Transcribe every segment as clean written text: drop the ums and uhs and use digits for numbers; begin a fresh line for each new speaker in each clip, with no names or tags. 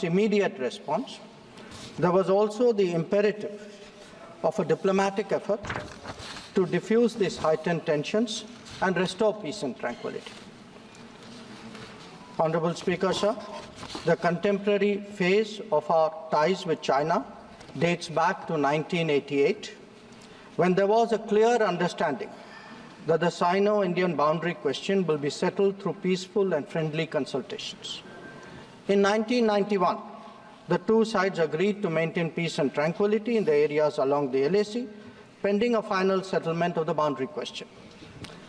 immediate response, there was also the imperative of a diplomatic effort to diffuse these heightened tensions and restore peace and tranquility. Honorable Speaker, sir, the contemporary phase of our ties with China dates back to 1988, when there was a clear understanding that the Sino-Indian boundary question will be settled through peaceful and friendly consultations. In 1991, the two sides agreed to maintain peace and tranquility in the areas along the LAC, pending a final settlement of the boundary question.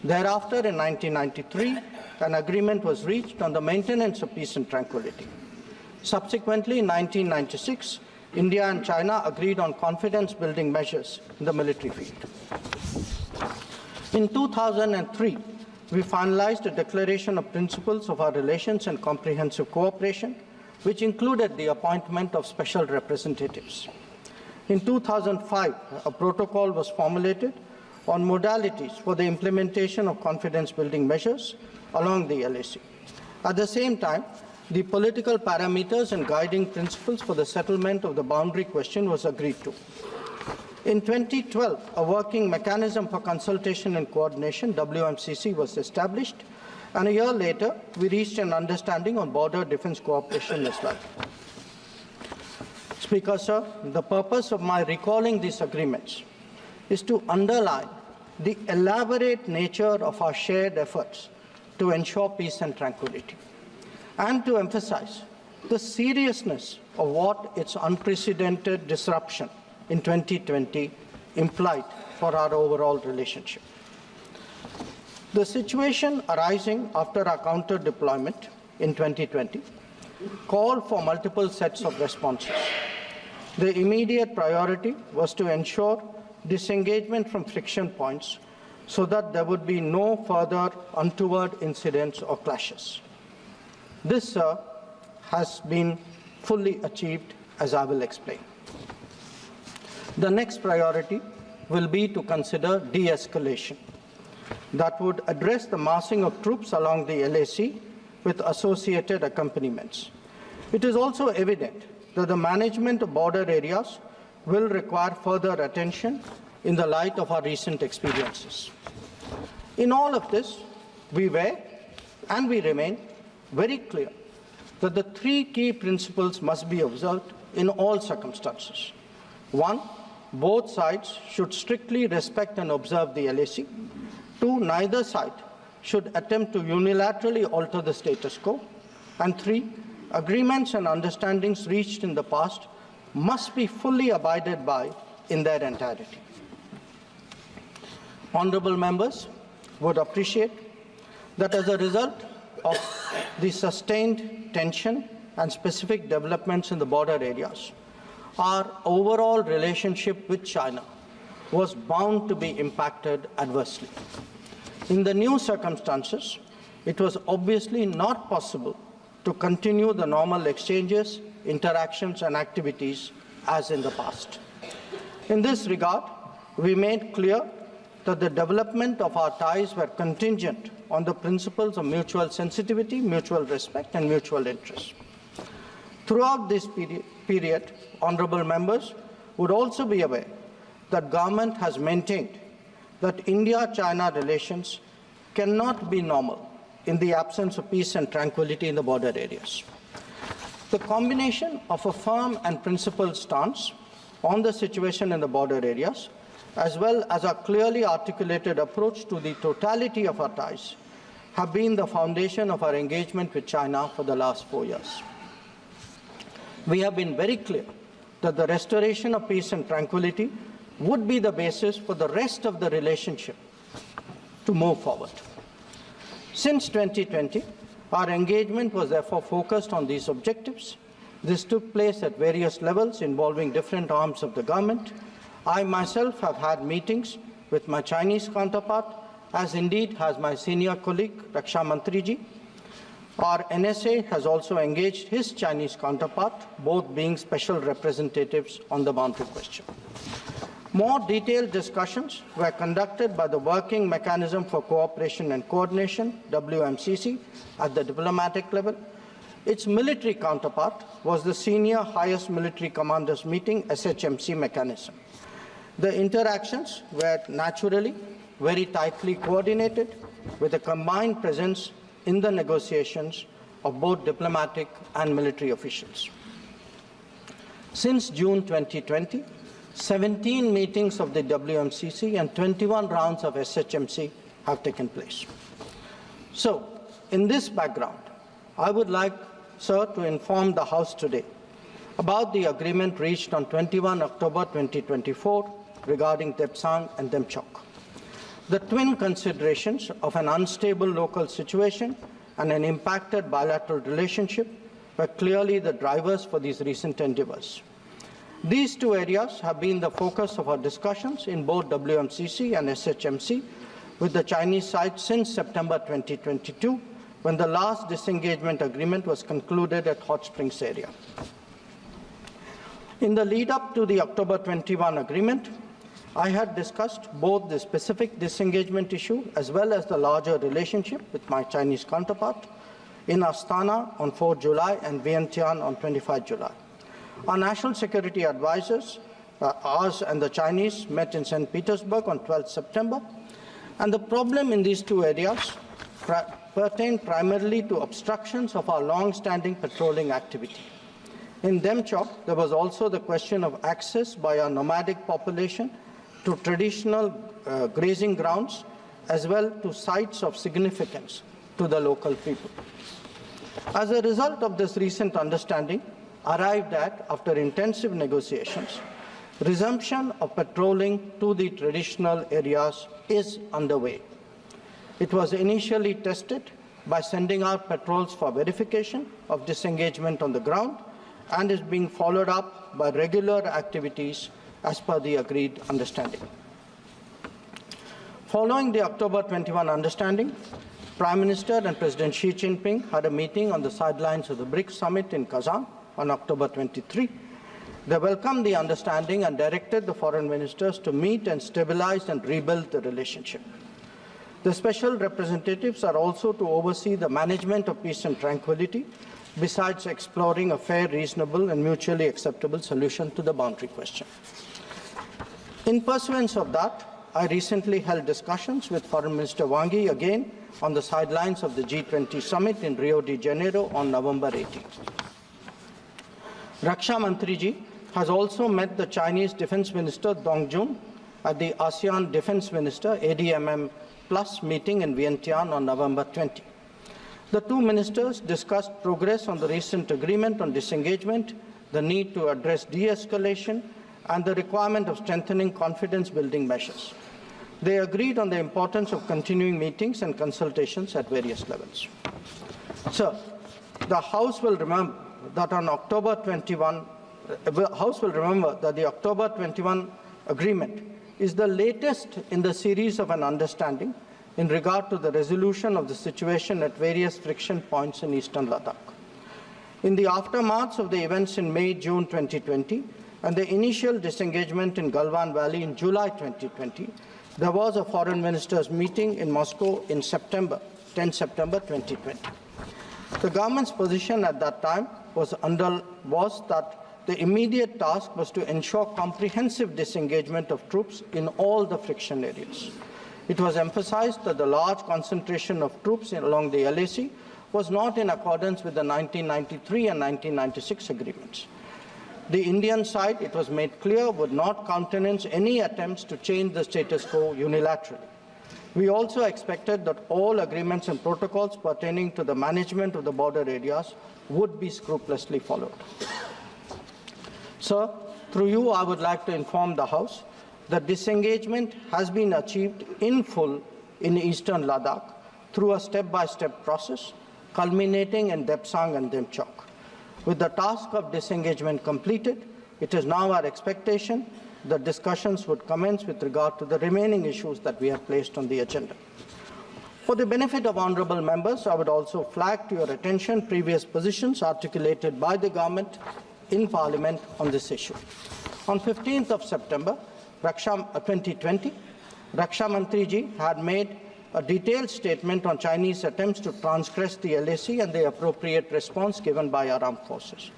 Thereafter, in 1993, an agreement was reached on the maintenance of peace and tranquility. Subsequently, in 1996, India and China agreed on confidence-building measures in the military field. In 2003, we finalized a declaration of principles of our relations and comprehensive cooperation, which included the appointment of special representatives. In 2005, a protocol was formulated on modalities for the implementation of confidence-building measures along the LAC. At the same time, the political parameters and guiding principles for the settlement of the boundary question was agreed to. In 2012, a working mechanism for consultation and coordination, WMCC, was established, and a year later, we reached an understanding on border defense cooperation as well. Speaker, sir, the purpose of my recalling these agreements is to underline the elaborate nature of our shared efforts to ensure peace and tranquility, and to emphasize the seriousness of what its unprecedented disruption in 2020 implied for our overall relationship. The situation arising after our counter-deployment in 2020 called for multiple sets of responses. The immediate priority was to ensure disengagement from friction points so that there would be no further untoward incidents or clashes. This, sir, has been fully achieved, as I will explain. The next priority will be to consider de-escalation that would address the massing of troops along the LAC with associated accompaniments. It is also evident that the management of border areas will require further attention in the light of our recent experiences. In all of this, we were and we remain very clear that the three key principles must be observed in all circumstances. One, both sides should strictly respect and observe the LAC. Two, neither side should attempt to unilaterally alter the status quo. And three, agreements and understandings reached in the past must be fully abided by in their entirety. Honourable members would appreciate that as a result of the sustained tension and specific developments in the border areas, our overall relationship with China was bound to be impacted adversely. In the new circumstances, it was obviously not possible to continue the normal exchanges, interactions, and activities as in the past. In this regard, we made clear that the development of our ties were contingent on the principles of mutual sensitivity, mutual respect, and mutual interest. Throughout this period, honourable members would also be aware that government has maintained that India-China relations cannot be normal in the absence of peace and tranquility in the border areas. The combination of a firm and principled stance on the situation in the border areas, as well as a clearly articulated approach to the totality of our ties, have been the foundation of our engagement with China for the last 4 years. We have been very clear that the restoration of peace and tranquility would be the basis for the rest of the relationship to move forward. Since 2020, our engagement was therefore focused on these objectives. This took place at various levels involving different arms of the government. I myself have had meetings with my Chinese counterpart, as indeed has my senior colleague, Raksha Mantriji. Our NSA has also engaged his Chinese counterpart, both being special representatives on the boundary question. More detailed discussions were conducted by the Working Mechanism for Cooperation and Coordination, WMCC, at the diplomatic level, Its military counterpart was the Senior Highest Military Commanders Meeting SHMC mechanism. The interactions were naturally very tightly coordinated with a combined presence in the negotiations of both diplomatic and military officials. Since June 2020, 17 meetings of the WMCC and 21 rounds of SHMC have taken place. So, in this background, I would like, sir, to inform the House today about the agreement reached on 21 October 2024 regarding Depsang and Demchok. The twin considerations of an unstable local situation and an impacted bilateral relationship were clearly the drivers for these recent endeavors. These two areas have been the focus of our discussions in both WMCC and SHMC with the Chinese side since September 2022, when the last disengagement agreement was concluded at Hot Springs area. In the lead-up to the October 21 agreement, I had discussed both the specific disengagement issue as well as the larger relationship with my Chinese counterpart in Astana on 4 July and Vientiane on 25 July. Our national security advisors, ours and the Chinese, met in St. Petersburg on 12 September, and the problem in these two areas pertained primarily to obstructions of our long-standing patrolling activity. In Demchok, there was also the question of access by our nomadic population to traditional grazing grounds, as well to sites of significance to the local people. As a result of this recent understanding, arrived at, after intensive negotiations, resumption of patrolling to the traditional areas is underway. It was initially tested by sending out patrols for verification of disengagement on the ground and is being followed up by regular activities as per the agreed understanding. Following the October 21 understanding, Prime Minister and President Xi Jinping had a meeting on the sidelines of the BRICS summit in Kazan on October 23. They welcomed the understanding and directed the foreign ministers to meet and stabilize and rebuild the relationship. The special representatives are also to oversee the management of peace and tranquility, besides exploring a fair, reasonable, and mutually acceptable solution to the boundary question. In pursuance of that, I recently held discussions with Foreign Minister Wang Yi again on the sidelines of the G20 summit in Rio de Janeiro on November 18. Raksha Mantriji has also met the Chinese Defense Minister Dong Jun at the ASEAN Defense Minister ADMM Plus meeting in Vientiane on November 20. The two ministers discussed progress on the recent agreement on disengagement, the need to address de-escalation, and the requirement of strengthening confidence-building measures. They agreed on the importance of continuing meetings and consultations at various levels. Sir, the House will remember that on October 21, the House will remember that the October 21 agreement is the latest in the series of an understanding in regard to the resolution of the situation at various friction points in eastern Ladakh. In the aftermath of the events in May-June 2020 and the initial disengagement in Galwan Valley in July 2020, there was a foreign ministers meeting in Moscow in September, 10 September 2020. The government's position at that time was that the immediate task was to ensure comprehensive disengagement of troops in all the friction areas. It was emphasized that the large concentration of troops along the LAC was not in accordance with the 1993 and 1996 agreements. The Indian side, it was made clear, would not countenance any attempts to change the status quo unilaterally. We also expected that all agreements and protocols pertaining to the management of the border areas would be scrupulously followed. Sir, through you, I would like to inform the House that disengagement has been achieved in full in eastern Ladakh through a step-by-step process, culminating in Depsang and Demchok. With the task of disengagement completed, it is now our expectation that discussions would commence with regard to the remaining issues that we have placed on the agenda. For the benefit of honourable members, I would also flag to your attention previous positions articulated by the government in Parliament on this issue. On 15th of September 2020, Raksha Mantriji had made a detailed statement on Chinese attempts to transgress the LAC and the appropriate response given by our armed forces.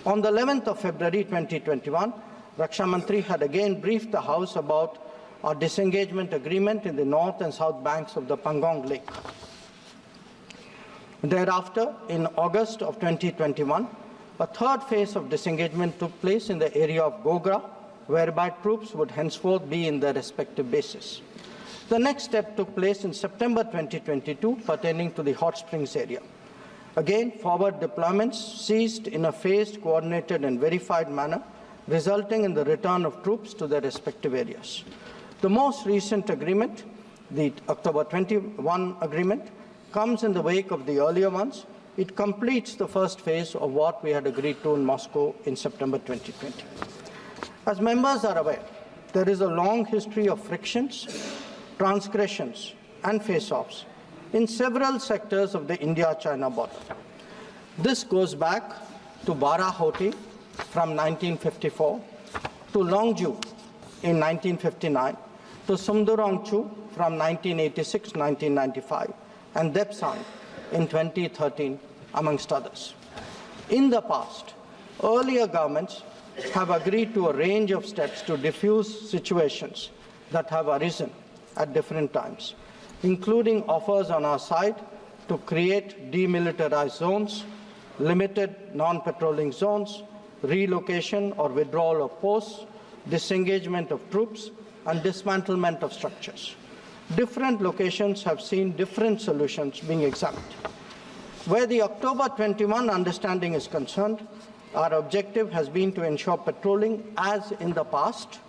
On the 11th of February 2021, Raksha Mantri had again briefed the House about our disengagement agreement in the north and south banks of the Pangong Lake. Thereafter, in August of 2021, a third phase of disengagement took place in the area of Gogra, whereby troops would henceforth be in their respective bases. The next step took place in September 2022, pertaining to the Hot Springs area. Again, forward deployments ceased in a phased, coordinated and verified manner, resulting in the return of troops to their respective areas. The most recent agreement, the October 21 agreement, comes in the wake of the earlier ones. It completes the first phase of what we had agreed to in Moscow in September 2020. As members are aware, there is a long history of frictions, transgressions and face-offs in several sectors of the India-China border. This goes back to Barahoti from 1954, to Longju in 1959, to Sumdurongchu from 1986-1995, and Depsang in 2013, amongst others. In the past, earlier governments have agreed to a range of steps to diffuse situations that have arisen at different times, including offers on our side to create demilitarized zones, limited non-patrolling zones, relocation or withdrawal of posts, disengagement of troops, and dismantlement of structures. Different locations have seen different solutions being examined. Where the October 21 understanding is concerned, our objective has been to ensure patrolling as in the past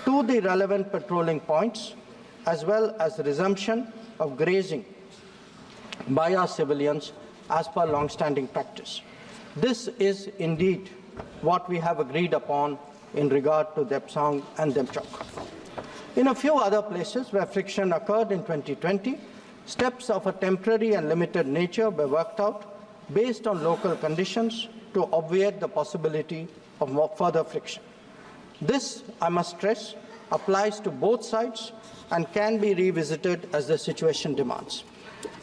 to the relevant patrolling points, as well as resumption of grazing by our civilians as per long-standing practice. This is indeed what we have agreed upon in regard to Depsang and Demchok. In a few other places where friction occurred in 2020, steps of a temporary and limited nature were worked out based on local conditions to obviate the possibility of further friction. This, I must stress, applies to both sides and can be revisited as the situation demands.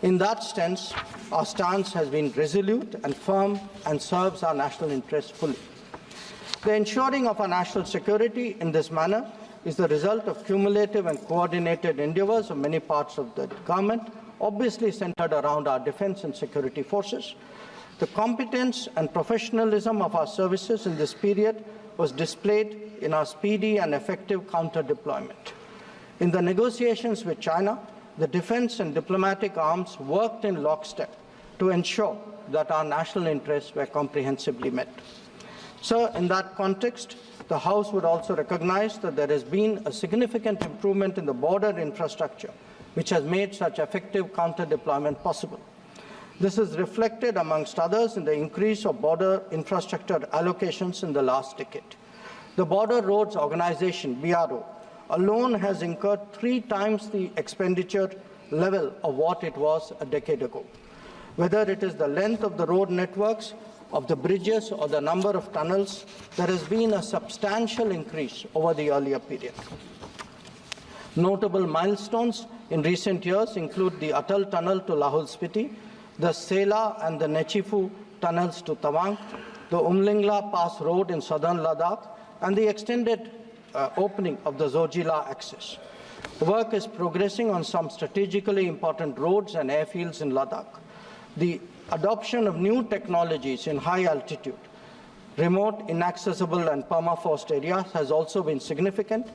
In that sense, our stance has been resolute and firm and serves our national interests fully. The ensuring of our national security in this manner is the result of cumulative and coordinated endeavors of many parts of the government, obviously centered around our defense and security forces. The competence and professionalism of our services in this period was displayed in our speedy and effective counter-deployment. In the negotiations with China, the defense and diplomatic arms worked in lockstep to ensure that our national interests were comprehensively met. Sir, in that context, the House would also recognize that there has been a significant improvement in the border infrastructure, which has made such effective counter-deployment possible. This is reflected, amongst others, in the increase of border infrastructure allocations in the last decade. The Border Roads Organization, BRO, alone has incurred 3 times the expenditure level of what it was a decade ago. Whether it is the length of the road networks, of the bridges, or the number of tunnels, there has been a substantial increase over the earlier period. Notable milestones in recent years include the Atal Tunnel to Lahul Spiti, the Sela and the Nechifu tunnels to Tawang, the Umlingla Pass Road in southern Ladakh, and the extended opening of the Zojila axis. Work is progressing on some strategically important roads and airfields in Ladakh. The adoption of new technologies in high altitude, remote, inaccessible and permafrost areas has also been significant.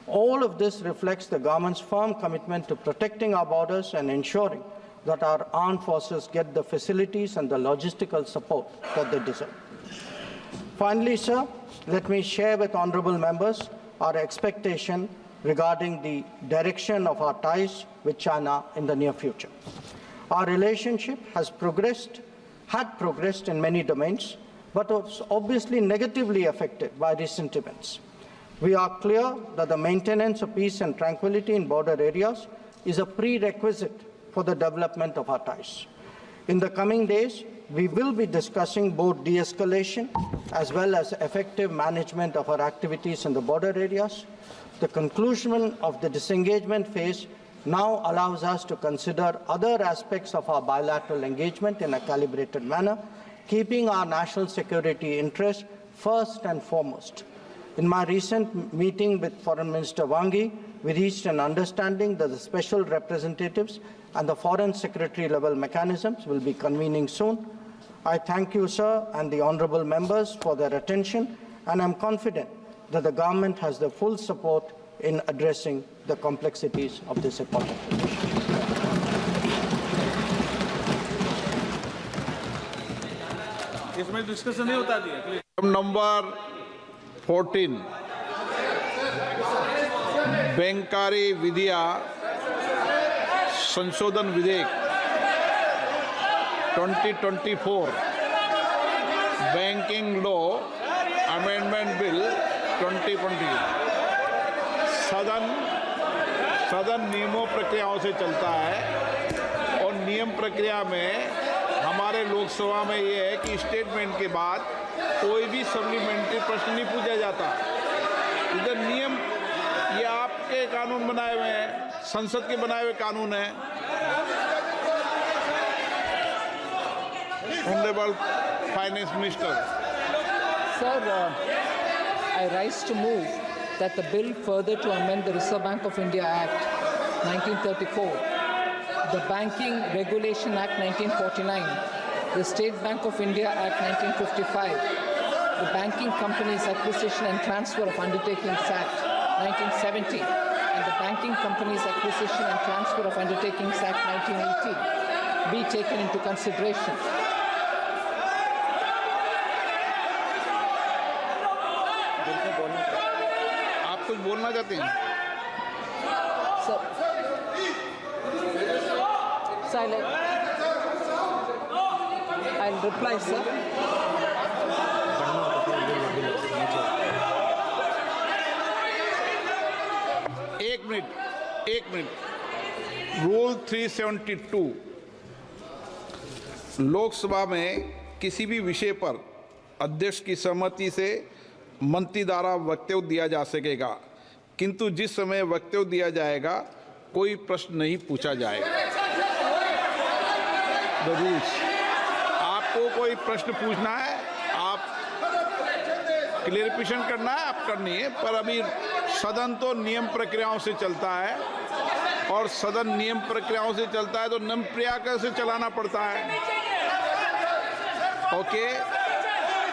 All of this reflects the government's firm commitment to protecting our borders and ensuring that our armed forces get the facilities and the logistical support that they deserve. Finally, sir, let me share with honourable members our expectation regarding the direction of our ties with China in the near future. Our relationship had progressed in many domains, but was obviously negatively affected by recent events. We are clear that the maintenance of peace and tranquility in border areas is a prerequisite for the development of our ties. In the coming days, we will be discussing both de-escalation as well as effective management of our activities in the border areas. The conclusion of the disengagement phase now allows us to consider other aspects of our bilateral engagement in a calibrated manner, keeping our national security interests first and foremost. In my recent meeting with Foreign Minister Wangi, we reached an understanding that the special representatives and the Foreign Secretary level mechanisms will be convening soon. I thank you, sir, and the honourable members for their attention, and I'm confident that the government has the full support in addressing the complexities of this important issue.
इसमें discussion नहीं होता है। Number 14 बैंकारी विधिया संशोधन विधेयक 2024 banking law amendment bill 2020 सदन नियमों प्रक्रियाओं से चलता है और नियम प्रक्रिया में हमारे लोकसभा में ये है कि स्टेटमेंट के बाद कोई भी सप्लीमेंट्री प्रश्न नहीं पूछा जाता। इधर नियम ये आपके कानून बनाए हुए हैं, संसद के बनाए हुए कानून हैं। Honourable finance minister.
Sir, I rise to move that the bill further to amend the Reserve Bank of India Act 1934, the Banking Regulation Act 1949, the State Bank of India Act 1955, the Banking Companies Acquisition and Transfer of Undertakings Act 1970, and the Banking Companies Acquisition and Transfer of Undertakings Act 1980 be taken into consideration.
आप कुछ बोलना चाहते हैं?
Sir, I'll reply, sir.
एक minute. Rule 372 Lok Sabha में किसी भी विषय पर अध्यक्ष की सहमति से मंत्री द्वारा वक्तव्य दिया जा सकेगा, किंतु जिस समय वक्तव्य दिया जाएगा कोई प्रश्न नहीं पूछा जाएगा। The rules. आपको कोई प्रश्न पूछना है, आप क्लियरिफिकेशन करना है, आप करनी है, पर अभी सदन तो नियम प्रक्रियाओं से चलता है और सदन नियम प्रक्रियाओं से चलता है तो नियम प्रक्रिया से चलाना पड़ता है। Okay,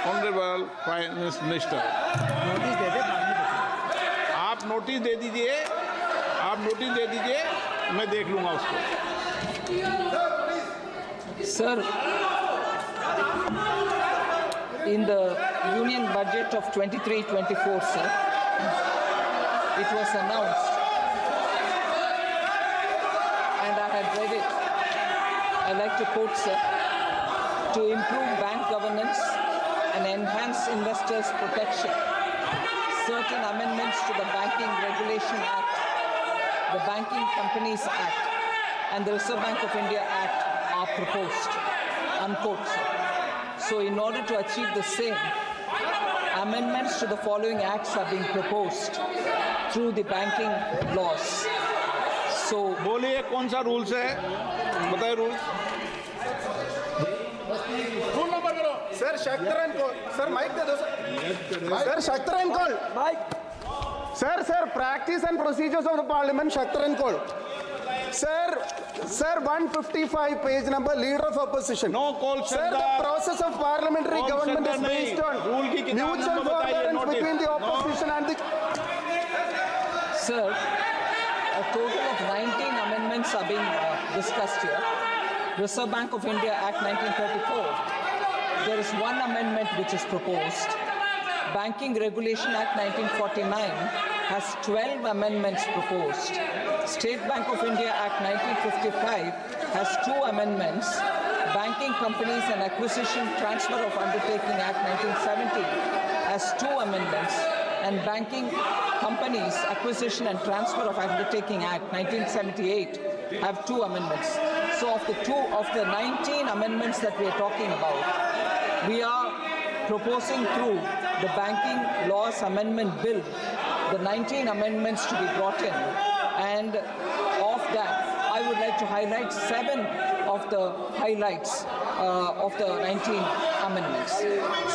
honourable finance minister.
Notice दे दे,
आप नोटिस दे दीजिए, मैं देख लूंगा उसको।
Sir, in the Union Budget of 23-24, sir, it was announced, and I had read it. I like to quote, sir, to improve bank governance and enhance investors' protection. Certain amendments to the Banking Regulation Act, the Banking Companies Act, and the Reserve Bank of India Act are proposed, unquote, sir. So in order to achieve the same, amendments to the following acts are being proposed through the banking laws. So
बोलिए कौन सा rules है, बताइए rules.
Rule number करो sir. शक्तरन call sir, mike दे दो sir. शक्तरन call mike sir practice and procedures of the parliament. शक्तरन call sir 155 page number, leader of opposition.
No call
sir, the process of parliamentary government is based on
rule की किताब
mutual
number बताइए।
Forbearance between the opposition and the
sir, a total of 19 amendments are being discussed here. Reserve Bank of India Act 1934, there is one amendment which is proposed. Banking Regulation Act 1949 has 12 amendments proposed. State Bank of India Act 1955 has 2 amendments. Banking Companies and Acquisition Transfer of Undertaking Act 1970 has 2 amendments. And Banking Companies Acquisition and Transfer of Undertaking Act 1978 have 2 amendments. So of the 19 amendments that we are talking about, we are proposing through the Banking Laws Amendment Bill the 19 amendments to be brought in, and of that, I would like to highlight 7 of the highlights of the 19 amendments.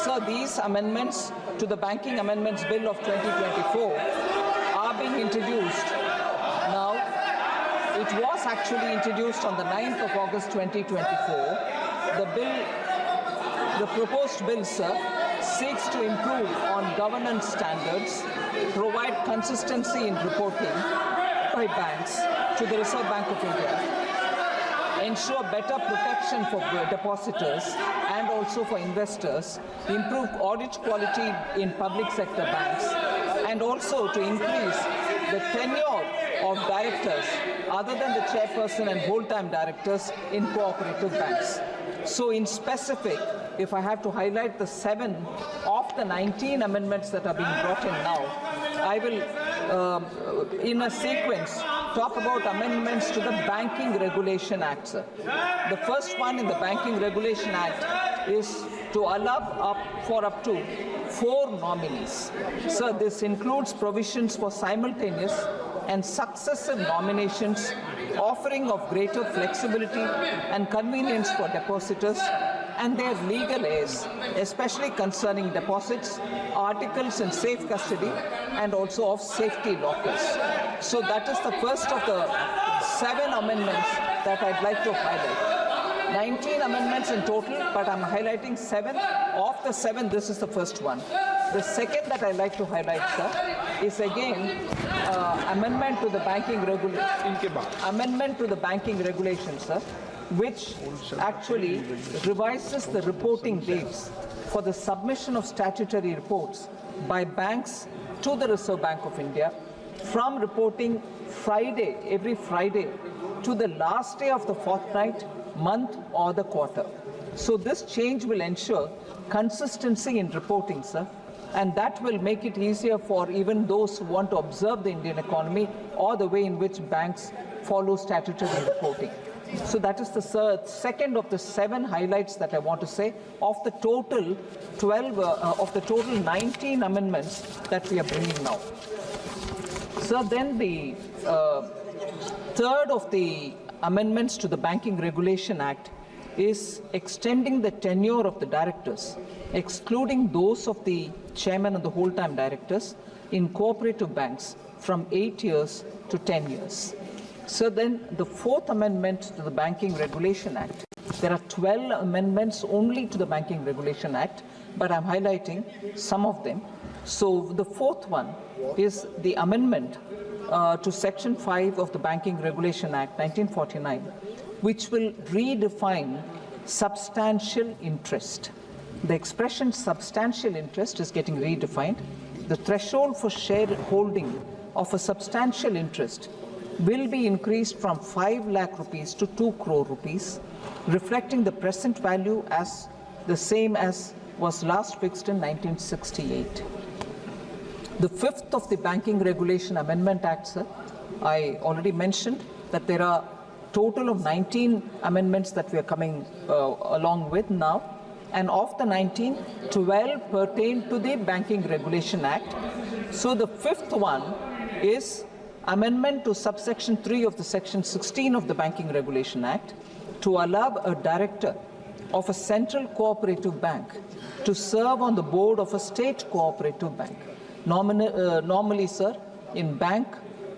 So these amendments to the Banking Amendments Bill of 2024 are being introduced now. It was actually introduced on the 9th of August 2024. The proposed bill, sir, seeks to improve on governance standards, provide consistency in reporting by banks to the Reserve Bank of India, ensure better protection for depositors and also for investors, improve audit quality in public sector banks, and also to increase the tenure of directors other than the chairperson and whole-time directors in cooperative banks. So in specific, if I have to highlight the 7 of the 19 amendments that are being brought in now, I will, in a sequence, talk about amendments to the Banking Regulation Act, sir. The first one in the Banking Regulation Act is to allow up to 4 nominees. So this includes provisions for simultaneous and successive nominations, offering of greater flexibility and convenience for depositors and their legal heirs, especially concerning deposits, articles in safe custody, and also of safety lockers. So that is the first of the 7 amendments that I'd like to highlight. 19 amendments in total, but I'm highlighting 7. Of the 7, this is the first one. The second that I'd like to highlight, sir, is again amendment to the banking regulation, sir, which actually revises the reporting dates for the submission of statutory reports by banks to the Reserve Bank of India from reporting every Friday, to the last day of the fortnight, month, or the quarter. So this change will ensure consistency in reporting, sir, and that will make it easier for even those who want to observe the Indian economy or the way in which banks follow statutory reporting. So that is the second of the 7 highlights that I want to say of the total 19 amendments that we are bringing now. So then the third of the amendments to the Banking Regulation Act is extending the tenure of the directors, excluding those of the chairman and the whole-time directors in cooperative banks from 8 years to 10 years. So then the 4th amendment to the Banking Regulation Act, there are 12 amendments only to the Banking Regulation Act, but I'm highlighting some of them. So the 4th one is the amendment to Section 5 of the Banking Regulation Act 1949, which will redefine substantial interest. The expression substantial interest is getting redefined. The threshold for shareholding of a substantial interest will be increased from 5 lakh rupees to 2 crore rupees, reflecting the present value as the same as was last fixed in 1968. The 5th of the Banking Regulation Amendment Act, sir, I already mentioned that there are total of 19 amendments that we are coming along with now. And of the 19, 12 pertain to the Banking Regulation Act. So the 5th one is amendment to subsection 3 of the section 16 of the Banking Regulation Act to allow a director of a central cooperative bank to serve on the board of a state cooperative bank. Normally, sir, in bank,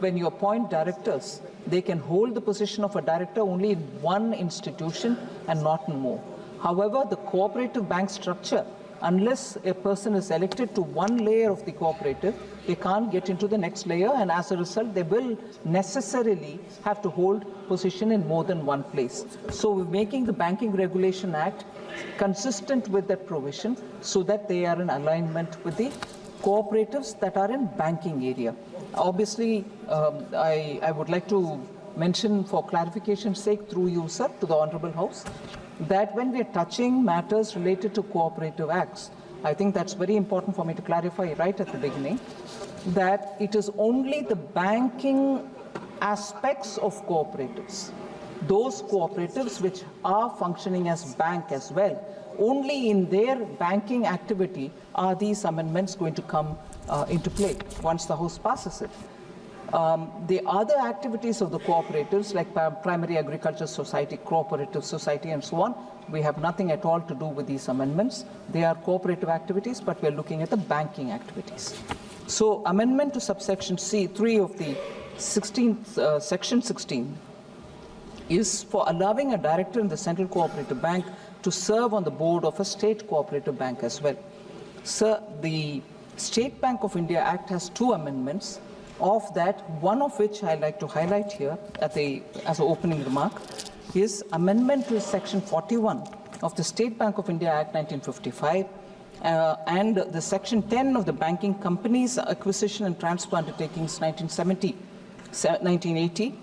when you appoint directors, they can hold the position of a director only in one institution and not in more. However, the cooperative bank structure, unless a person is elected to one layer of the cooperative, they can't get into the next layer, and as a result, they will necessarily have to hold position in more than one place. So we're making the Banking Regulation Act consistent with that provision so that they are in alignment with the cooperatives that are in banking area. Obviously, I would like to mention for clarification's sake through you, sir, to the Honorable House, that when we are touching matters related to cooperative acts, I think that's very important for me to clarify right at the beginning, that it is only the banking aspects of cooperatives, those cooperatives which are functioning as bank as well, only in their banking activity are these amendments going to come into play once the House passes it. The other activities of the cooperatives, like primary agriculture society, cooperative society, and so on, we have nothing at all to do with these amendments. They are cooperative activities, but we're looking at the banking activities. So, amendment to subsection C3 of the 16th, section 16 is for allowing a director in the Central Cooperative Bank to serve on the board of a state cooperative bank as well. Sir, the State Bank of India Act has 2 amendments. Of that, one of which I like to highlight here as an opening remark is amendment to section 41 of the State Bank of India Act 1955 and the section 10 of the Banking Companies Acquisition and Transfer Undertakings 1980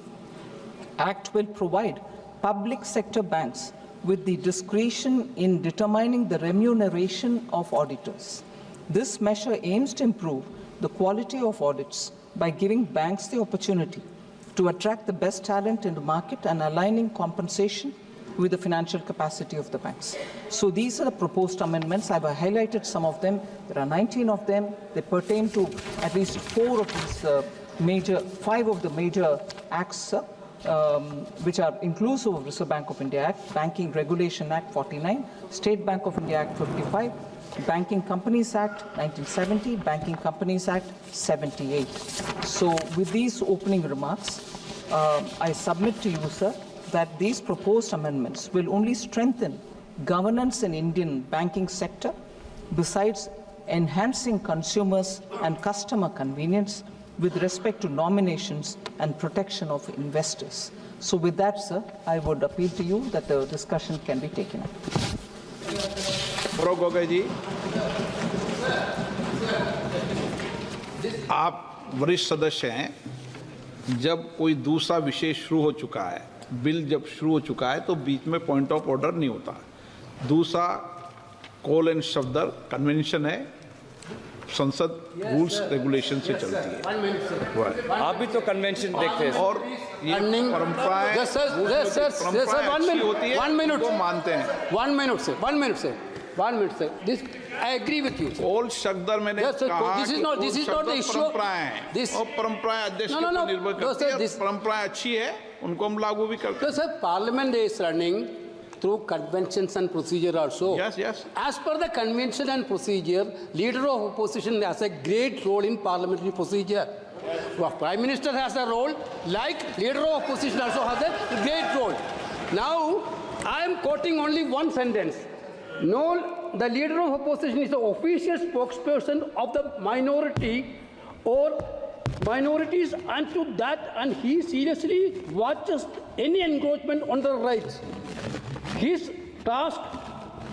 Act will provide public sector banks with the discretion in determining the remuneration of auditors. This measure aims to improve the quality of audits by giving banks the opportunity to attract the best talent in the market and aligning compensation with the financial capacity of the banks. So these are the proposed amendments. I've highlighted some of them. There are 19 of them. They pertain to at least 5 of the major acts, which are inclusive of Reserve Bank of India Act, Banking Regulation Act 49, State Bank of India Act 55, Banking Companies Act 1970, Banking Companies Act 78. So with these opening remarks, I submit to you, sir, that these proposed amendments will only strengthen governance in Indian banking sector, besides enhancing consumers and customer convenience with respect to nominations and protection of investors. So with that, sir, I would appeal to you that the discussion can be taken up.
Gogoi ji, आप वरिष्ठ सदस्य हैं। जब कोई दूसरा विषय शुरू हो चुका है, बिल जब शुरू हो चुका है, तो बीच में पॉइंट ऑफ ऑर्डर नहीं होता। दूसरा कॉल एंड शब्द कन्वेंशन है, संसद रूल्स रेगुलेशन से चलती है।
आप भी तो कन्वेंशन देखते हैं
और ये परंपराएं होती है, वो मानते हैं।
1 minute, sir. 1 minute, sir. 1 minute, sir. This I agree with you.
Call शब्द मैंने
Yes, sir.
कहा
This is not the issue.
परंपराएं
This-
और परंपराएं अध्यक्ष के ऊपर निर्भर करती है। परंपराएं अच्छी है, उनको हम लागू भी करते हैं।
So, sir, Parliament is running through conventions and procedure also.
Yes, yes.
As per the convention and procedure, leader of opposition has a great role in parliamentary procedure. Prime Minister has a role, like leader of opposition also has a great role. Now, I am quoting only one sentence. No, the leader of opposition is the official spokesperson of the minority or minorities, and to that, and he seriously watches any encroachment on their rights. His task,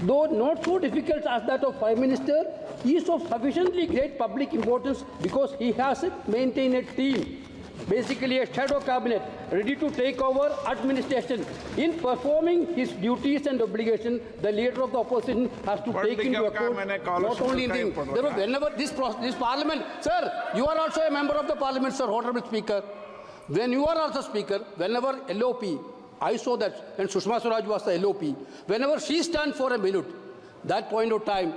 though not so difficult as that of Prime Minister, is of sufficiently great public importance because he has maintained a team, basically a shadow cabinet, ready to take over administration. In performing his duties and obligations, the leader of the opposition has to take into account not only in whenever this parliament, sir, you are also a member of the parliament, sir, honorable speaker. When you are also speaker, whenever LOP, I saw that when Sushma Swaraj was the LOP, whenever she stands for a minute, that point of time,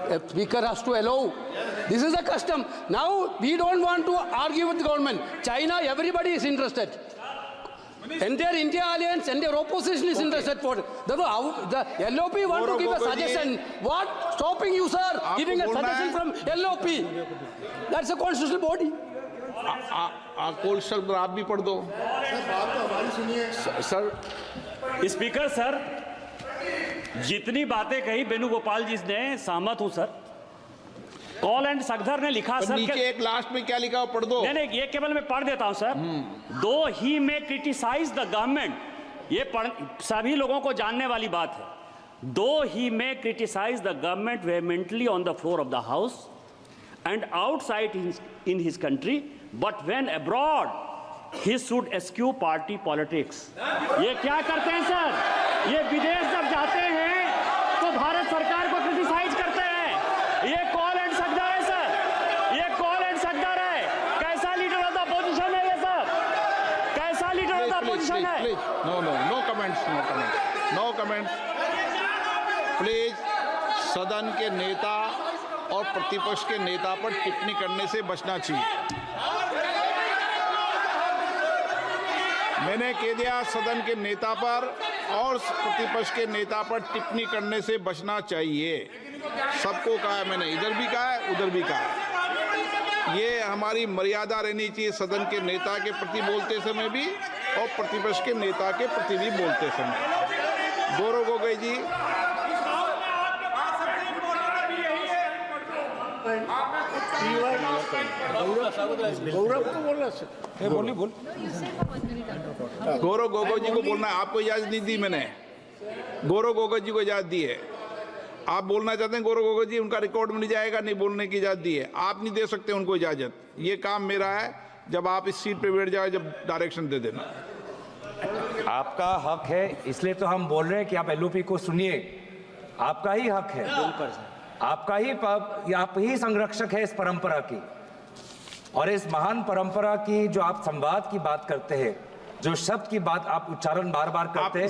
a speaker has to allow. This is a custom. Now, we don't want to argue with the government. China, everybody is interested. Entire India alliance, entire opposition is interested for it. The LOP want to give a suggestion. What? Stopping you, sir, giving a suggestion from LOP. That's a constitutional body.
Call शब्द आप भी पढ़ दो।
Sir, speaker sir, जितनी बातें कही वेणुगोपाल जी ने सहमत हूं सर। कॉल एंड सगधर ने लिखा सर,
नीचे एक लास्ट में क्या लिखा हो पढ़ दो।
नहीं, ये केवल मैं पढ़ देता हूं सर। दो ही में क्रिटिसाइज द गवर्नमेंट, ये सभी लोगों को जानने वाली बात है। दो ही में criticise the government vehemently on the floor of the house and outside in his country, but when abroad he should eschew party politics. ये क्या करते हैं सर? ये विदेश जब जाते हैं तो भारत सरकार को क्रिटिसाइज करते हैं। ये कॉल एंड सगदर है सर, ये कॉल एंड सगदर है। कैसा लीडर ऑफ द अपोजिशन है ये सर? कैसा लीडर ऑफ द अपोजिशन है?
No comments. प्लीज सदन के नेता और प्रतिपक्ष के नेता पर टिप्पणी करने से बचना चाहिए। मैंने कह दिया सदन के नेता पर और प्रतिपक्ष के नेता पर टिप्पणी करने से बचना चाहिए। सबको कहा है मैंने, इधर भी कहा है उधर भी कहा है। ये हमारी मर्यादा रहनी चाहिए सदन के नेता के प्रति बोलते समय भी और प्रतिपक्ष के नेता के प्रति भी बोलते समय। गौरव गोगोई जी, गौरव गोगोई जी को बोलना है। आपको इजाजत नहीं दी मैंने, गौरव गोगोई जी को इजाजत दी है। आप बोलना चाहते हैं गौरव गोगोई जी, उनका रिकॉर्ड में नहीं जाएगा, नहीं बोलने की इजाजत दी है। आप नहीं दे सकते उनको इजाजत, ये काम मेरा है। जब आप इस सीट पे बैठ जाए, जब डायरेक्शन दे देना।
आपका हक है, इसलिए तो हम बोल रहे हैं कि आप एलओपी को सुनिए। आपका ही हक है, आपका ही, आप ही संरक्षक है इस परंपरा की। और इस महान परंपरा की जो आप संवाद की बात करते हैं, जो शब्द की बात आप उच्चारण बार बार करते हैं,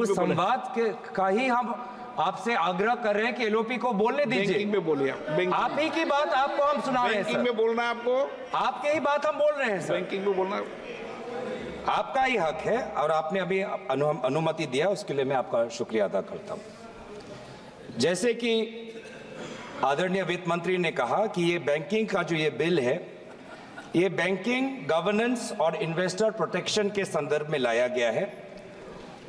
उस संवाद के का ही हम आपसे आग्रह कर रहे हैं कि एलओपी को बोलने दीजिए।
बैंकिंग में बोलिए,
आप ही की बात आपको हम सुना रहे हैं।
बैंकिंग में बोलना है आपको,
आपके ही बात हम बोल रहे हैं सर।
बैंकिंग में बोलना
आपका ही हक है और आपने अभी अनुमति दिया, उसके लिए मैं आपका शुक्रिया अदा करता हूं। जैसे कि आदरणीय वित्त मंत्री ने कहा कि ये बैंकिंग का जो ये बिल है, ये बैंकिंग गवर्नेंस और इन्वेस्टर प्रोटेक्शन के संदर्भ में लाया गया है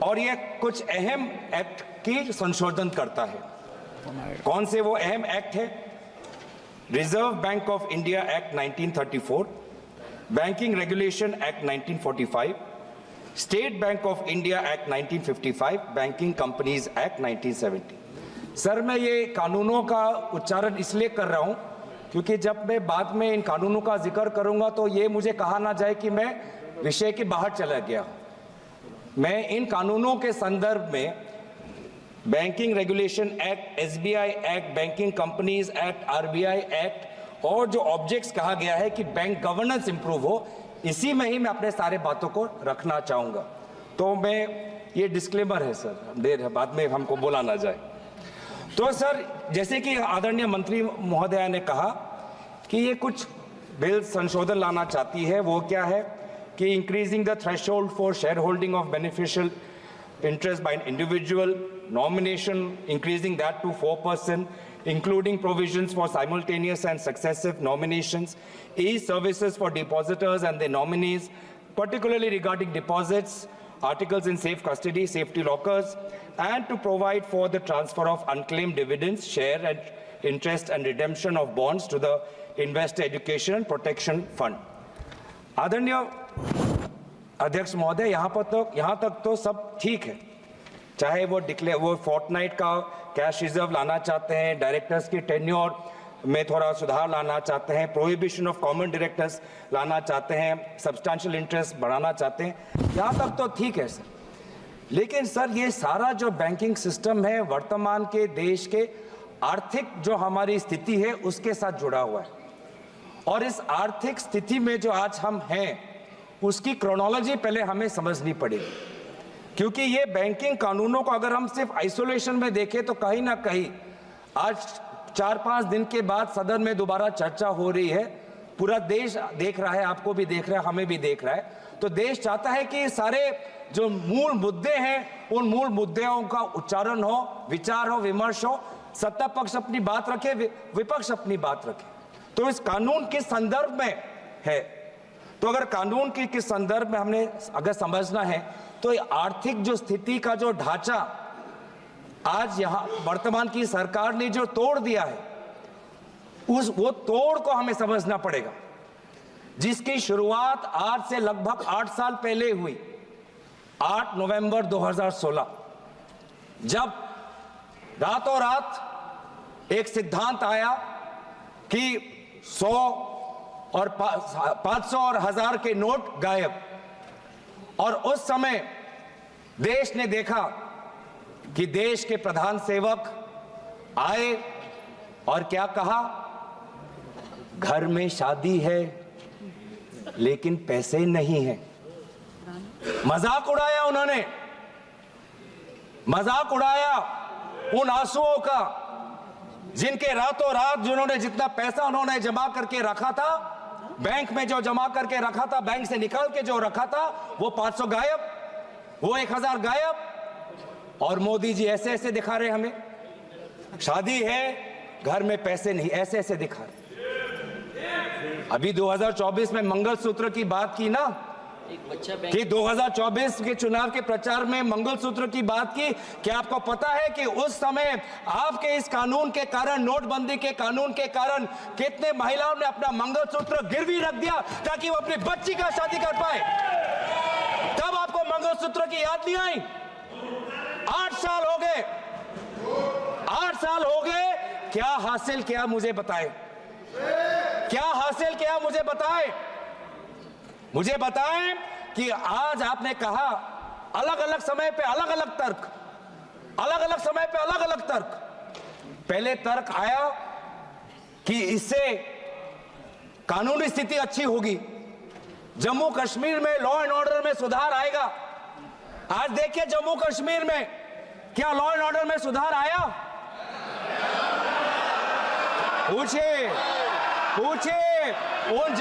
और ये कुछ अहम एक्ट की संशोधन करता है। कौन से वो अहम एक्ट है? Reserve bank of India act 1934, banking regulation act 1945, state bank of India act 1955, banking companies act 1970। Sir, मैं ये कानूनों का उच्चारण इसलिए कर रहा हूं क्योंकि जब मैं बाद में इन कानूनों का जिक्र करूंगा तो ये मुझे कहा ना जाए कि मैं विषय के बाहर चला गया। मैं इन कानूनों के संदर्भ में banking regulation act, SBI act, banking companies act, RBI act और जो ऑब्जेक्ट्स कहा गया है कि बैंक गवर्नेंस इंप्रूव हो, इसी में ही मैं अपने सारे बातों को रखना चाहूंगा। तो मैं, ये डिस्क्लेमर है सर, देर है, बाद में हमको बोला ना जाए। तो सर, जैसे कि आदरणीय मंत्री महोदया ने कहा कि ये कुछ बिल संशोधन लाना चाहती है, वो क्या है कि increasing the threshold for share holding of beneficial interest by an individual, nomination, increasing that to 4%, including provisions for simultaneous and successive nominations, e-services for depositors and their nominees, particularly regarding deposits, articles in safe custody, safety lockers, and to provide for the transfer of unclaimed dividends, share and interest and redemption of bonds to the Investor Education and Protection Fund. आदरणीय अध्यक्ष महोदय, यहाँ तक तो सब ठीक है। चाहे वो फोर्टनाइट का कैश रिजर्व लाना चाहते हैं, डायरेक्टर्स की टेन्योर में थोड़ा सुधार लाना चाहते हैं, प्रोहिबिशन ऑफ कॉमन डायरेक्टर्स लाना चाहते हैं, सब्सटैंशियल इंटरेस्ट बढ़ाना चाहते हैं, यहाँ तक तो ठीक है सर। लेकिन सर, ये सारा जो बैंकिंग सिस्टम है वर्तमान के देश के आर्थिक जो हमारी स्थिति है उसके साथ जुड़ा हुआ है। और इस आर्थिक स्थिति में जो आज हम हैं उसकी क्रोनोलॉजी पहले हमें समझनी पड़ेगी, क्योंकि ये बैंकिंग कानूनों को अगर हम सिर्फ आइसोलेशन में देखें तो कहीं ना कहीं आज 4-5 दिन के बाद सदन में दोबारा चर्चा हो रही है, पूरा देश देख रहा है, आपको भी देख रहा है, हमें भी देख रहा है। तो देश चाहता है कि सारे जो मूल मुद्दे हैं उन मूल मुद्दों का उच्चारण हो, विचार हो, विमर्श हो, सत्ता पक्ष अपनी बात रखे, विपक्ष अपनी बात रखे। तो इस कानून के संदर्भ में है, तो अगर कानून के संदर्भ में हमने अगर समझना है तो आर्थिक जो स्थिति का जो ढांचा आज यहां वर्तमान की सरकार ने जो तोड़ दिया है, वो तोड़ को हमें समझना पड़ेगा, जिसकी शुरुआत आज से लगभग 8 साल पहले हुई, 8 नवंबर 2016, जब रातों रात एक सिद्धांत आया कि 100 और 500 और 1000 के नोट गायब। और उस समय देश ने देखा कि देश के प्रधान सेवक आए और क्या कहा, घर में शादी है लेकिन पैसे नहीं है। मजाक उड़ाया उन्होंने, मजाक उड़ाया उन आंसुओं का जिनके रातों रात जिन्होंने जितना पैसा उन्होंने जमा करके रखा था बैंक में जो जमा करके रखा था, बैंक से निकाल के जो रखा था, वो 500 गायब, वो 1000 गायब। और मोदी जी ऐसे ऐसे दिखा रहे हमें, शादी है घर में पैसे नहीं, ऐसे ऐसे दिखा रहे। अभी 2024 में मंगलसूत्र की बात की ना, कि 2024 के चुनाव के प्रचार में मंगलसूत्र की बात की। क्या आपको पता है कि उस समय आपके इस कानून के कारण, नोटबंदी के कानून के कारण, कितने महिलाओं ने अपना मंगलसूत्र गिरवी रख दिया ताकि वो अपनी बच्ची का शादी कर पाए? तब आपको मंगलसूत्र की याद नहीं आई? 8 साल हो गए, 8 साल हो गए। क्या हासिल किया मुझे बताएं, क्या हासिल किया मुझे बताएं। मुझे बताएं कि आज आपने कहा अलग अलग समय पे अलग अलग तर्क, अलग अलग समय पे अलग अलग तर्क। पहले तर्क आया कि इससे कानूनी स्थिति अच्छी होगी, जम्मू कश्मीर में लॉ एंड ऑर्डर में सुधार आएगा। आज देखिए जम्मू कश्मीर में क्या लॉ एंड ऑर्डर में सुधार आया? पूछिए, पूछिए उन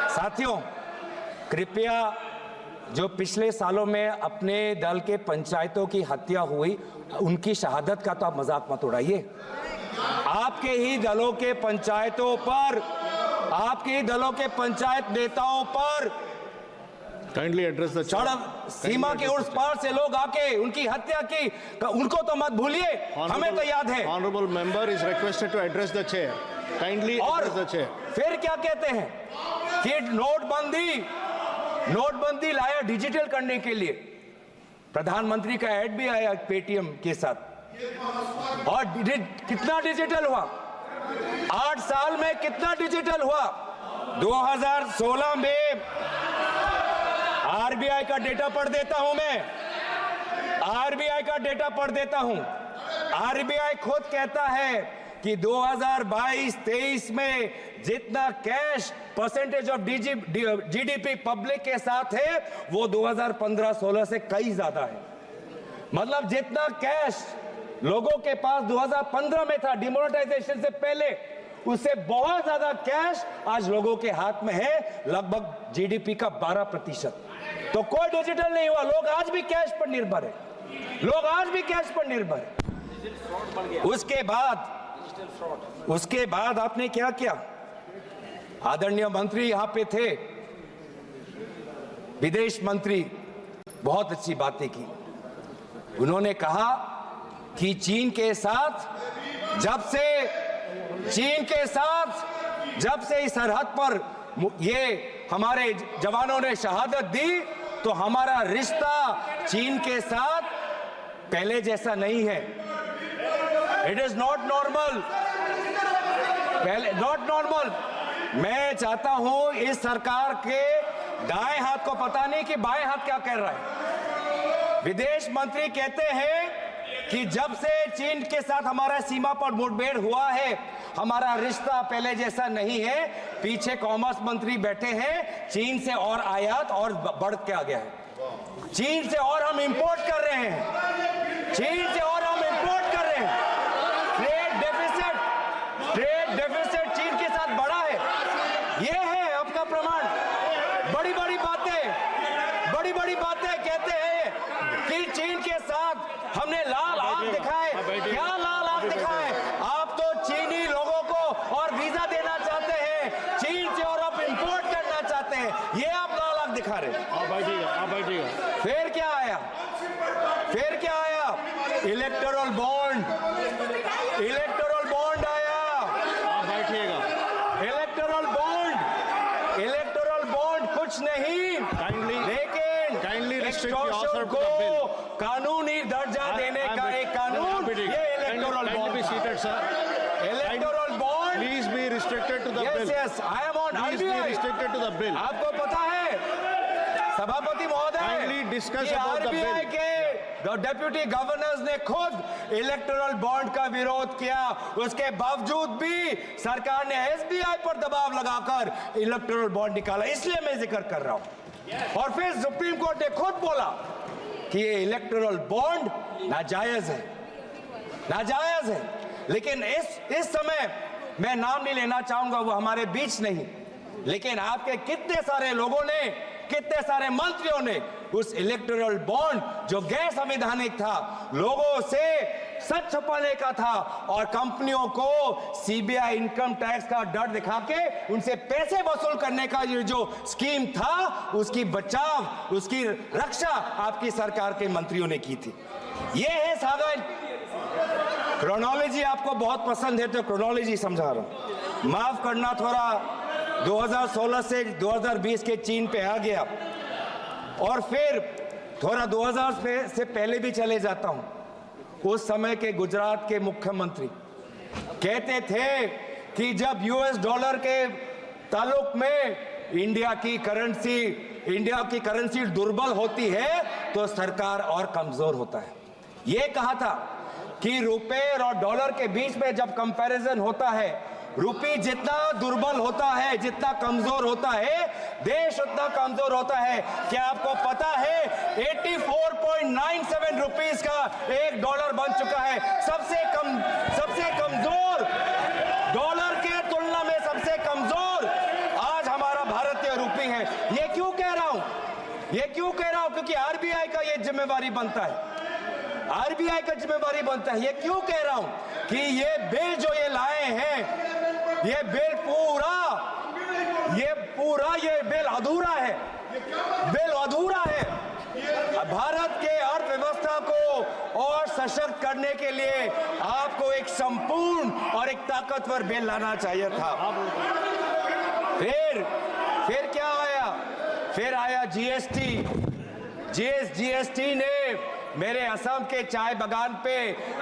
साथियों, कृपया जो पिछले सालों में अपने दल के पंचायतों की हत्या हुई, उनकी शहादत का तो आप मजाक मत उड़ाइए। आपके ही दलों के पंचायतों पर, आपके ही दलों के पंचायत नेताओं पर
काइंडली एड्रेस द
सीमा के उस पार से लोग आके उनकी हत्या की, उनको तो मत भूलिए, हमें तो याद है।
Honourable member is requested to address the chair, kindly address the chair.
फिर क्या कहते हैं कि नोटबंदी लाया डिजिटल करने के लिए। प्रधानमंत्री का ऐड भी आया पेटीएम के साथ, और कितना डिजिटल हुआ? 8 साल में कितना डिजिटल हुआ? 2016 में आरबीआई का डेटा पढ़ देता हूं मैं, आरबीआई का डेटा पढ़ देता हूं। आरबीआई खुद कहता है कि 2022-23 में जितना cash percentage of GDP public के साथ है, वो 2015-16 से कई ज्यादा है। मतलब जितना कैश लोगों के पास 2015 में था डिमोनेटाइजेशन से पहले, उससे बहुत ज्यादा कैश आज लोगों के हाथ में है, लगभग जीडीपी का 12%। तो कोई डिजिटल नहीं हुआ, लोग आज भी कैश पर निर्भर है, लोग आज भी कैश पर निर्भर है। उसके बाद आपने क्या किया? आदरणीय मंत्री यहां पे थे, विदेश मंत्री, बहुत अच्छी बातें की। उन्होंने कहा कि चीन के साथ जब से इस सरहद पर ये हमारे जवानों ने शहादत दी, तो हमारा रिश्ता चीन के साथ पहले जैसा नहीं है। It is not normal, not normal. मैं चाहता हूं इस सरकार के दाएं हाथ को पता नहीं कि बाएं हाथ क्या कर रहा है। विदेश मंत्री कहते हैं कि जब से चीन के साथ हमारा सीमा पर मुठभेड़ हुआ है, हमारा रिश्ता पहले जैसा नहीं है। पीछे कॉमर्स मंत्री बैठे हैं, चीन से और आयात और बढ़ के आ गया है, चीन से और हम इंपोर्ट कर रहे हैं, चीन से और हम इंपोर्ट कर रहे हैं। ट्रेड डेफिसिट चीन के साथ बढ़ा है, ये है आपका प्रमाण। बड़ी बड़ी बातें कहते हैं कि चीन के साथ हमने लाल आंख दिखाए। क्या लाल आंख दिखाए? आप तो चीनी लोगों को और वीजा देना चाहते हैं, चीन से और आप इंपोर्ट करना चाहते हैं, ये आप लाल आंख दिखा रहे हैं। आप बैठिएगा। फिर क्या आया? इलेक्टोरल बॉन्ड आया।
आप बैठिएगा।
इलेक्टोरल बॉन्ड कुछ नहीं,
काइंडली रिस्ट्रिक्ट
एक्सटॉर्शन को कानूनी दर्जा देने का एक कानून, ये electoral bond.
Be seated sir.
Electoral bond,
please be restricted to the bill.
Yes, I am on RBI.
Restricted to the bill.
आपको पता है सभापति महोदय,
Kindly discuss about the bill.
RBI के डेप्यूटी गवर्नर्स ने खुद इलेक्टोरल बॉन्ड का विरोध किया, उसके बावजूद भी सरकार ने एसबीआई पर दबाव लगाकर इलेक्टोरल बॉन्ड निकाला। इसलिए मैं जिक्र कर रहा हूं। और फिर सुप्रीम कोर्ट ने खुद बोला कि ये इलेक्टोरल बॉन्ड नाजायज है। लेकिन इस समय मैं नाम नहीं लेना चाहूंगा, वो हमारे बीच नहीं, लेकिन आपके कितने सारे लोगों ने, कितने सारे मंत्रियों ने उस इलेक्टोरल बॉन्ड जो गैर संवैधानिक था, लोगों से सच छुपाने का था और कंपनियों को सीबीआई इनकम टैक्स का डर दिखा के उनसे पैसे वसूल करने का ये जो स्कीम था, उसकी बचाव, उसकी रक्षा आपकी सरकार के मंत्रियों ने की थी। ये है सागर। क्रोनोलॉजी आपको बहुत पसंद है तो क्रोनोलॉजी समझा रहा हूं। माफ करना, थोड़ा 2016 से 2020 के चीन पे आ गया और फिर थोड़ा 2000 से पहले भी चले जाता हूं। उस समय के गुजरात के मुख्यमंत्री कहते थे कि जब यूएस डॉलर के ताल्लुक में इंडिया की करेंसी दुर्बल होती है तो सरकार और कमजोर होता है। ये कहा था कि रुपए और डॉलर के बीच में जब कंपैरिजन होता है, रुपये जितना दुर्बल होता है, जितना कमजोर होता है, देश उतना कमजोर होता है। क्या आपको पता है 84.97 रुपीस का एक डॉलर बन चुका है। सबसे कमजोर डॉलर के तुलना में सबसे कमजोर आज हमारा भारतीय रुपये है। ये क्यों कह रहा हूं? क्योंकि आरबीआई का ये जिम्मेवारी बनता है, आरबीआई का जिम्मेवारी बनता है। ये क्यों कह रहा हूं कि ये बिल जो ये लाए हैं, ये बिल अधूरा है, भारत के अर्थव्यवस्था को और सशक्त करने के लिए आपको एक संपूर्ण और एक ताकतवर बिल लाना चाहिए था। फिर क्या आया? फिर आया जीएसटी ने मेरे असम के चाय बागान पे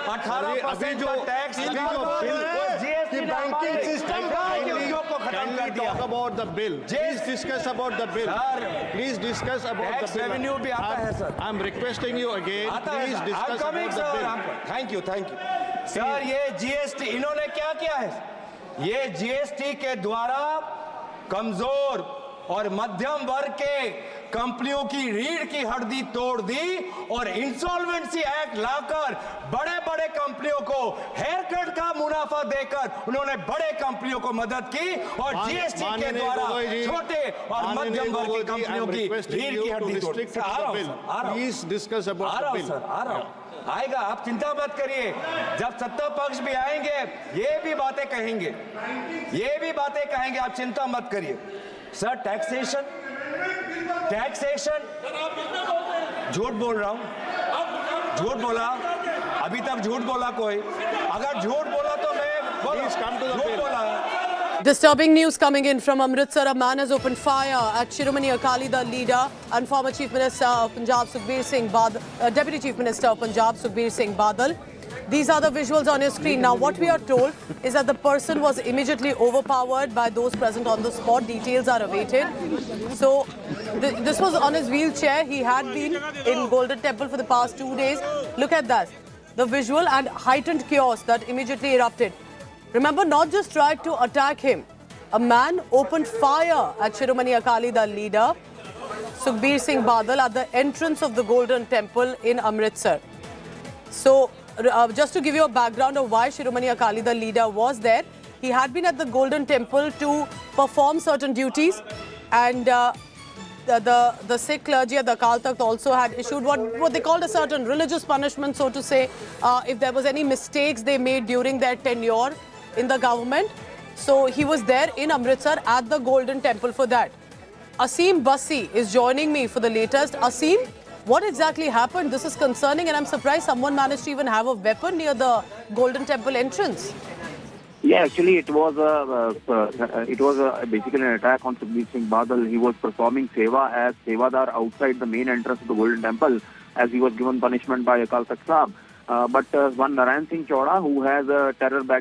18% जो टैक्स
The banking system
को खत्म कर दिया।
talk about the bill. Please discuss about the bill. Please discuss about
Tax
the bill.
revenue भी आता है sir.
I'm requesting you again. Please discuss about the bill.
Thank you sir. ये GST इन्होंने क्या किया है? ये जीएसटी के द्वारा कमजोर और मध्यम वर्ग के कंपनियों की रीढ़ की हड्डी तोड़ दी और इंसॉल्वेंसी एक्ट लाकर बड़े बड़े कंपनियों को हेयर कट का मुनाफा देकर उन्होंने बड़े कंपनियों को मदद की और जीएसटी के द्वारा छोटे और मध्यम वर्ग की कंपनियों की रीढ़ की हड्डी तोड़ दी।
Please discuss about the bill.
आएगा, आप चिंता मत करिए। जब सत्ता पक्ष भी आएंगे ये भी बातें कहेंगे, आप चिंता मत करिए। सर टैक्सेशन झूठ बोल रहा हूं, झूठ बोला, अभी तक झूठ बोला कोई? अगर झूठ बोला तो मैं झूठ बोला।
Disturbing news coming in from Amritsar. A man has opened fire at Shiromani Akali Dal leader and former Chief Minister of Punjab Sukhbir Singh Badal, Deputy Chief Minister of Punjab Sukhbir Singh Badal. These are the visuals on your screen. Now, what we are told is that the person was immediately overpowered by those present on the spot. Details are awaited. So, this was on his wheelchair. He had been in Golden Temple for the past 2 days. Look at that. The visual and heightened chaos that immediately erupted. Remember, not just tried to attack him. A man opened fire at Shiromani Akali Dal leader, Sukhbir Singh Badal, at the entrance of the Golden Temple in Amritsar. So, just to give you a background of why Shiromani Akali Dal leader was there, he had been at the Golden Temple to perform certain duties, and the Sikh clergy at the Akal Takht also had issued what they called a certain religious punishment, so to say, if there was any mistakes they made during their tenure in the government. So he was there in Amritsar at the Golden Temple for that. Aseem Bassi is joining me for the latest. Aseem, what exactly happened? This is concerning, and I'm surprised someone managed to even have a weapon near the Golden Temple entrance.
Yeah, actually, it was basically an attack on Sukhbir Singh Badal. He was performing seva as sevadar outside the main entrance of the Golden Temple, as he was given punishment by Akal Takht Sahab. But one Narayan Singh Chauda, who has a terror background.